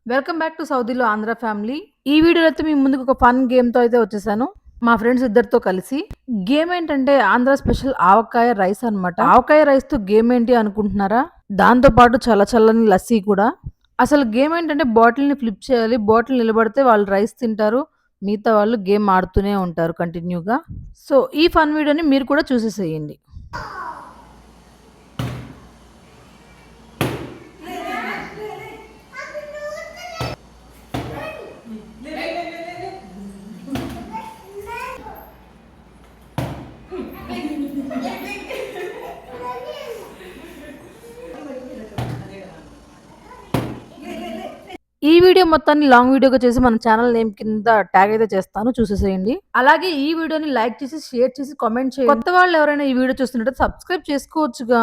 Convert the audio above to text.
Welcome back to సౌదీలో Andhra family. ఈ వీడియోలో అయితే మీ ముందుకు ఒక ఫన్ గేమ్‌తో అయితే వచ్చేసాను. మా ఫ్రెండ్స్ ఇద్దరితో కలిసి. గేమ్ ఏంటంటే ఆంధ్ర స్పెషల్ ఆవకాయ రైస్ అన్నమాట. ఆవకాయ రైస్‌తో గేమ్ ఏంటి అనుకుంటున్నారా? దాంతో పాటు చల్లని లస్సీ కూడా. అసలు గేమ్ ఏంటంటే బాటిల్‌ని ఫ్లిప్ చేయాలి. బాటిల్ నిలబడితే వాళ్ళు రైస్ తింటారు. మిగతా వాళ్ళు గేమ్ ఆడుతూనే ఉంటారు కంటిన్యూగా. సో, ఈ ఫన్ వీడియోని మీరు కూడా చూసేసేయండి. ఈ వీడియో మొత్తాన్ని లాంగ్ వీడియోగా చేసి మన ఛానల్ నేమ్ కింద ట్యాగ్ అయితే చేస్తాను, చూసేసేయండి. అలాగే ఈ వీడియోని లైక్ చేసి, షేర్ చేసి, కామెంట్ చేయండి. కొత్త వాళ్ళు ఎవరైనా ఈ వీడియో చూస్తున్నట్టు సబ్స్క్రైబ్ చేసుకోవచ్చుగా.